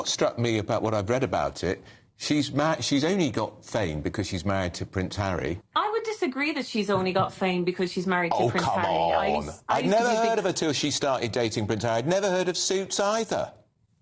What struck me about what I've read about it, she's only got fame because she's married to Prince Harry. I would disagree that she's only got fame because she's married to Prince Come Harry. on. I'd used to never be a heard big of her till she started dating Prince Harry. I'd never heard of Suits either.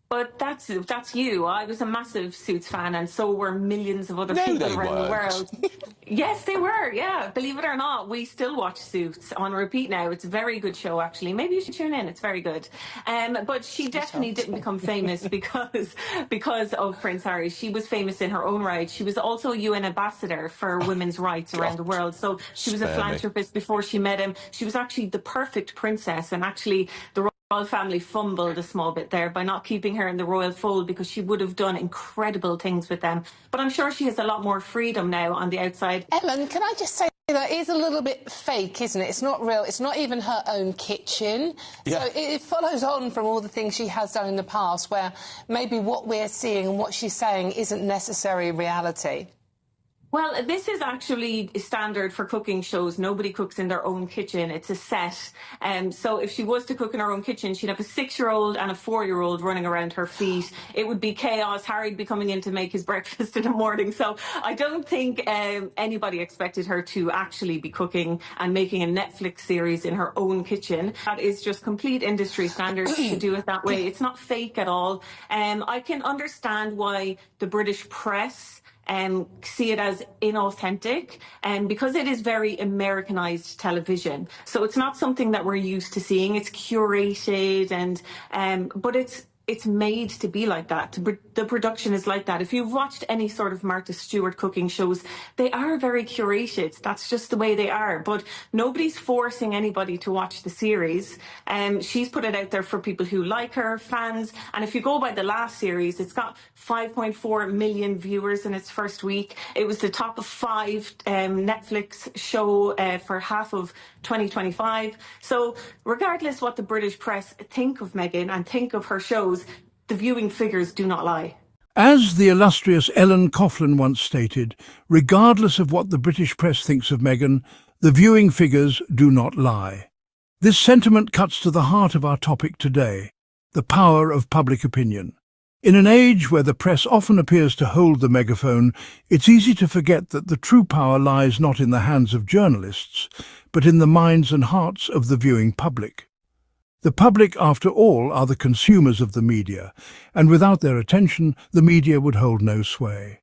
But that's you. I was a massive Suits fan, and so were millions of other No, people they around the weren't. world. Yes, they were. Yeah, believe it or not, we still watch Suits on repeat now. It's a very good show, actually. Maybe you should tune in. It's very good. But she definitely didn't become famous because of Prince Harry. She was famous in her own right. She was also a UN ambassador for women's rights around the world. So she was a philanthropist before she met him. She was actually the perfect princess, and actually the royal family fumbled a small bit there by not keeping her in the royal fold, because she would have done incredible things with them. But I'm sure she has a lot more freedom now on the outside. Ellen, can I just say that is a little bit fake, isn't it? It's not real. It's not even her own kitchen. Yeah. So it follows on from all the things she has done in the past, where maybe what we're seeing and what she's saying isn't necessarily reality. Well, this is actually standard for cooking shows. Nobody cooks in their own kitchen. It's a set. So if she was to cook in her own kitchen, she'd have a 6-year-old and a 4-year-old running around her feet. It would be chaos. Harry'd be coming in to make his breakfast in the morning. So I don't think anybody expected her to actually be cooking and making a Netflix series in her own kitchen. That is just complete industry standards to do it that way. It's not fake at all. I can understand why the British press see it as inauthentic, because it is very Americanized television. So it's not something that we're used to seeing. It's curated, but it's made to be like that. The production is like that. If you've watched any sort of Martha Stewart cooking shows, they are very curated. That's just the way they are. But nobody's forcing anybody to watch the series. She's put it out there for people who like her, fans. And if you go by the last series, it's got 5.4 million viewers in its first week. It was the top of 5 Netflix show for half of 2025. So regardless what the British press think of Meghan and think of her shows, the viewing figures do not lie. As the illustrious Ellen Coughlan once stated, regardless of what the British press thinks of Meghan, the viewing figures do not lie. This sentiment cuts to the heart of our topic today, the power of public opinion. In an age where the press often appears to hold the megaphone, it's easy to forget that the true power lies not in the hands of journalists, but in the minds and hearts of the viewing public. The public, after all, are the consumers of the media, and without their attention, the media would hold no sway.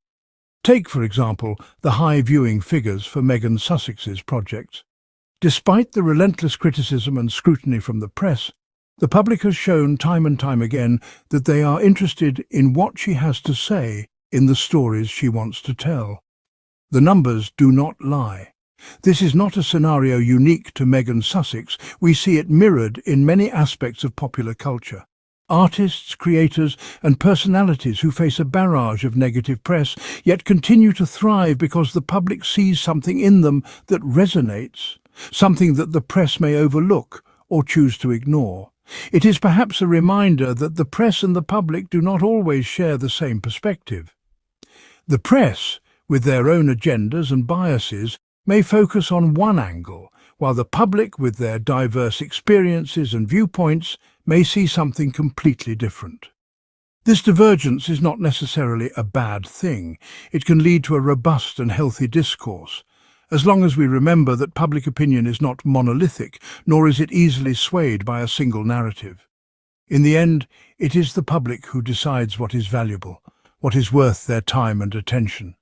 Take, for example, the high viewing figures for Meghan Sussex's projects. Despite the relentless criticism and scrutiny from the press, the public has shown time and time again that they are interested in what she has to say in the stories she wants to tell. The numbers do not lie. This is not a scenario unique to Meghan Sussex. We see it mirrored in many aspects of popular culture. Artists, creators, and personalities who face a barrage of negative press yet continue to thrive because the public sees something in them that resonates, something that the press may overlook or choose to ignore. It is perhaps a reminder that the press and the public do not always share the same perspective. The press, with their own agendas and biases, may focus on one angle, while the public, with their diverse experiences and viewpoints, may see something completely different. This divergence is not necessarily a bad thing. It can lead to a robust and healthy discourse, as long as we remember that public opinion is not monolithic, nor is it easily swayed by a single narrative. In the end, it is the public who decides what is valuable, what is worth their time and attention.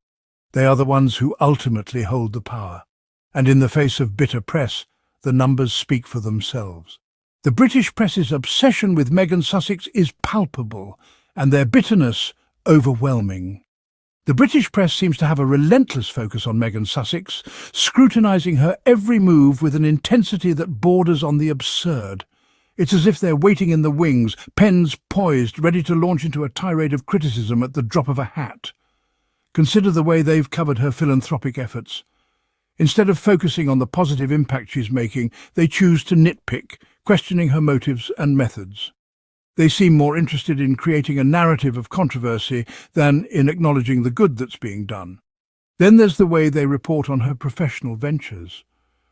They are the ones who ultimately hold the power, and in the face of bitter press, the numbers speak for themselves. The British press's obsession with Meghan Sussex is palpable, and their bitterness overwhelming. The British press seems to have a relentless focus on Meghan Sussex, scrutinising her every move with an intensity that borders on the absurd. It's as if they're waiting in the wings, pens poised, ready to launch into a tirade of criticism at the drop of a hat. Consider the way they've covered her philanthropic efforts. Instead of focusing on the positive impact she's making, they choose to nitpick, questioning her motives and methods. They seem more interested in creating a narrative of controversy than in acknowledging the good that's being done. Then there's the way they report on her professional ventures.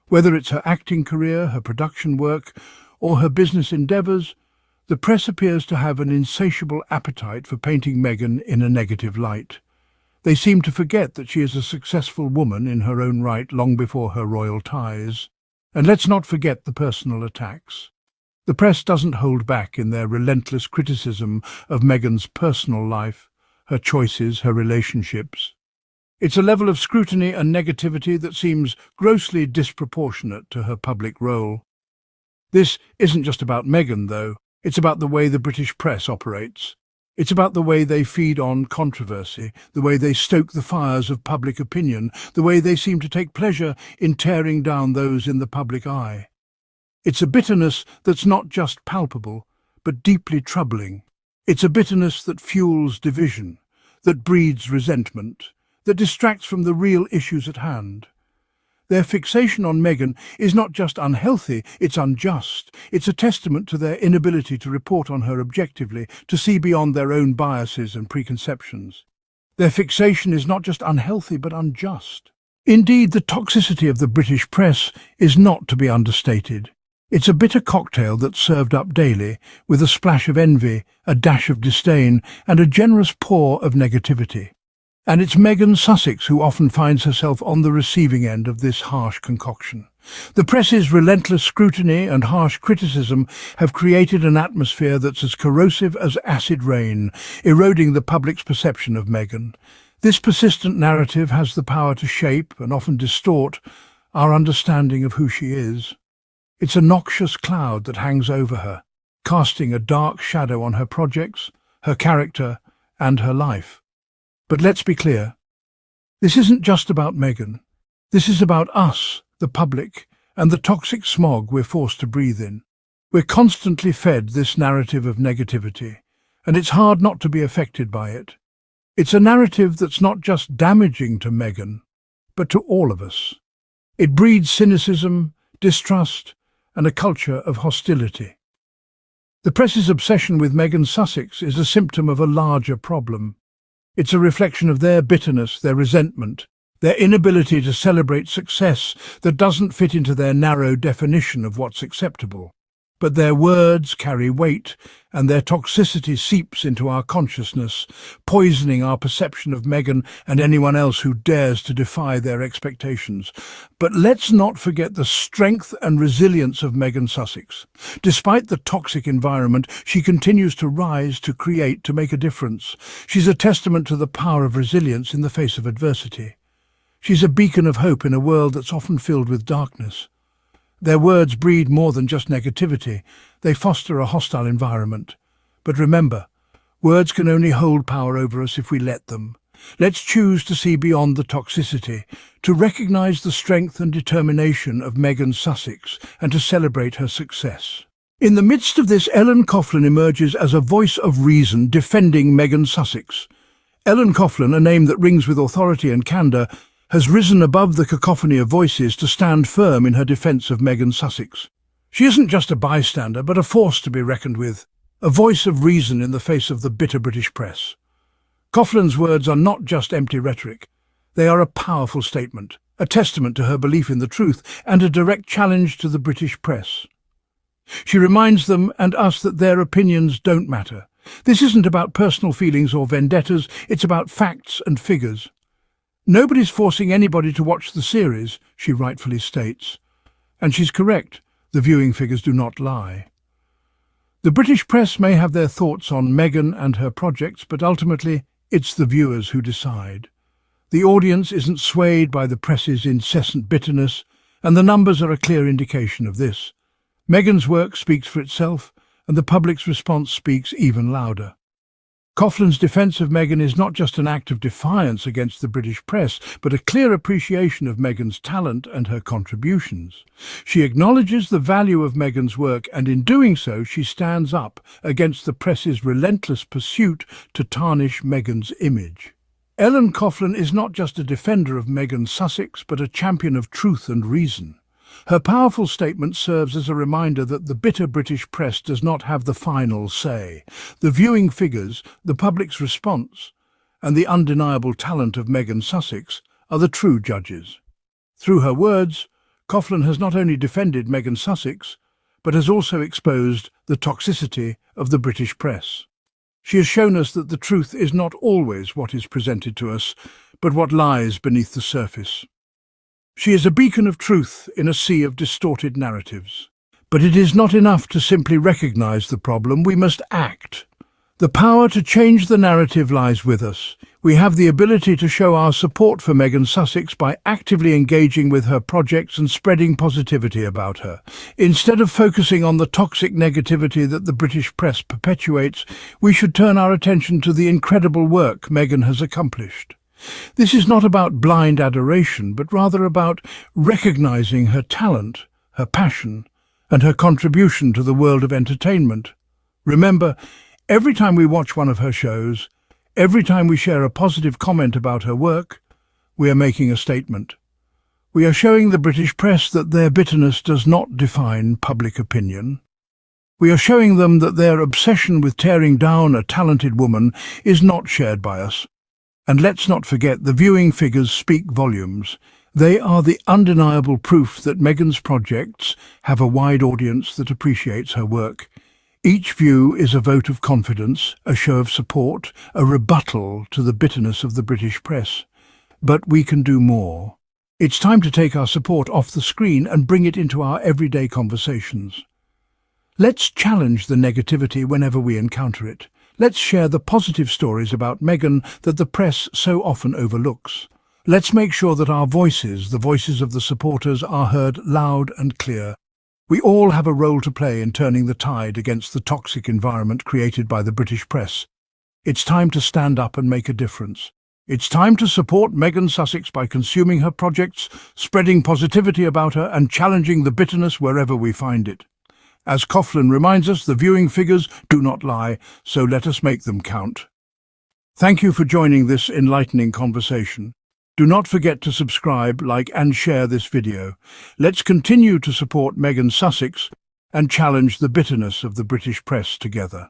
Whether it's her acting career, her production work, or her business endeavours, The press appears to have an insatiable appetite for painting Meghan in a negative light. They seem to forget that she is a successful woman in her own right long before her royal ties. And let's not forget the personal attacks. The press doesn't hold back in their relentless criticism of Meghan's personal life, her choices, her relationships. It's a level of scrutiny and negativity that seems grossly disproportionate to her public role. This isn't just about Meghan, though. It's about the way the British press operates. It's about the way they feed on controversy, the way they stoke the fires of public opinion, the way they seem to take pleasure in tearing down those in the public eye. It's a bitterness that's not just palpable, but deeply troubling. It's a bitterness that fuels division, that breeds resentment, that distracts from the real issues at hand. Their fixation on Meghan is not just unhealthy, it's unjust. It's a testament to their inability to report on her objectively, to see beyond their own biases and preconceptions. Their fixation is not just unhealthy, but unjust. Indeed, the toxicity of the British press is not to be understated. It's a bitter cocktail that's served up daily, with a splash of envy, a dash of disdain, and a generous pour of negativity. And it's Meghan Sussex who often finds herself on the receiving end of this harsh concoction. The press's relentless scrutiny and harsh criticism have created an atmosphere that's as corrosive as acid rain, eroding the public's perception of Meghan. This persistent narrative has the power to shape and often distort our understanding of who she is. It's a noxious cloud that hangs over her, casting a dark shadow on her projects, her character, and her life. But let's be clear, this isn't just about Meghan. This is about us, the public, and the toxic smog we're forced to breathe in. We're constantly fed this narrative of negativity, and it's hard not to be affected by it. It's a narrative that's not just damaging to Meghan, but to all of us. It breeds cynicism, distrust, and a culture of hostility. The press's obsession with Meghan Sussex is a symptom of a larger problem. It's a reflection of their bitterness, their resentment, their inability to celebrate success that doesn't fit into their narrow definition of what's acceptable. But their words carry weight, and their toxicity seeps into our consciousness, poisoning our perception of Meghan and anyone else who dares to defy their expectations. But let's not forget the strength and resilience of Meghan Sussex. Despite the toxic environment, she continues to rise, to create, to make a difference. She's a testament to the power of resilience in the face of adversity. She's a beacon of hope in a world that's often filled with darkness. Their words breed more than just negativity. They foster a hostile environment. But remember, words can only hold power over us if we let them. Let's choose to see beyond the toxicity, to recognise the strength and determination of Meghan Sussex, and to celebrate her success. In the midst of this, Coughlan emerges as a voice of reason defending Meghan Sussex. Coughlan, a name that rings with authority and candour, has risen above the cacophony of voices to stand firm in her defence of Meghan Sussex. She isn't just a bystander, but a force to be reckoned with, a voice of reason in the face of the bitter British press. Coughlan's words are not just empty rhetoric. They are a powerful statement, a testament to her belief in the truth, and a direct challenge to the British press. She reminds them and us that their opinions don't matter. This isn't about personal feelings or vendettas, it's about facts and figures. Nobody's forcing anybody to watch the series, she rightfully states. And she's correct, the viewing figures do not lie. The British press may have their thoughts on Meghan and her projects, but ultimately it's the viewers who decide. The audience isn't swayed by the press's incessant bitterness, and the numbers are a clear indication of this. Meghan's work speaks for itself, and the public's response speaks even louder. Coughlan's defence of Meghan is not just an act of defiance against the British press, but a clear appreciation of Meghan's talent and her contributions. She acknowledges the value of Meghan's work, and in doing so she stands up against the press's relentless pursuit to tarnish Meghan's image. Coughlan is not just a defender of Meghan Sussex, but a champion of truth and reason. Her powerful statement serves as a reminder that the bitter British press does not have the final say. The viewing figures, the public's response, and the undeniable talent of Meghan Sussex are the true judges. Through her words, Coughlan has not only defended Meghan Sussex, but has also exposed the toxicity of the British press. She has shown us that the truth is not always what is presented to us, but what lies beneath the surface. She is a beacon of truth in a sea of distorted narratives. But it is not enough to simply recognise the problem, we must act. The power to change the narrative lies with us. We have the ability to show our support for Meghan Sussex by actively engaging with her projects and spreading positivity about her. Instead of focusing on the toxic negativity that the British press perpetuates, we should turn our attention to the incredible work Meghan has accomplished. This is not about blind adoration, but rather about recognising her talent, her passion, and her contribution to the world of entertainment. Remember, every time we watch one of her shows, every time we share a positive comment about her work, we are making a statement. We are showing the British press that their bitterness does not define public opinion. We are showing them that their obsession with tearing down a talented woman is not shared by us. And let's not forget, the viewing figures speak volumes. They are the undeniable proof that Meghan's projects have a wide audience that appreciates her work. Each view is a vote of confidence, a show of support, a rebuttal to the bitterness of the British press. But we can do more. It's time to take our support off the screen and bring it into our everyday conversations. Let's challenge the negativity whenever we encounter it. Let's share the positive stories about Meghan that the press so often overlooks. Let's make sure that our voices, the voices of the supporters, are heard loud and clear. We all have a role to play in turning the tide against the toxic environment created by the British press. It's time to stand up and make a difference. It's time to support Meghan Sussex by consuming her projects, spreading positivity about her, and challenging the bitterness wherever we find it. As Coughlan reminds us, the viewing figures do not lie, so let us make them count. Thank you for joining this enlightening conversation. Do not forget to subscribe, like and share this video. Let's continue to support Meghan Sussex and challenge the bitterness of the British press together.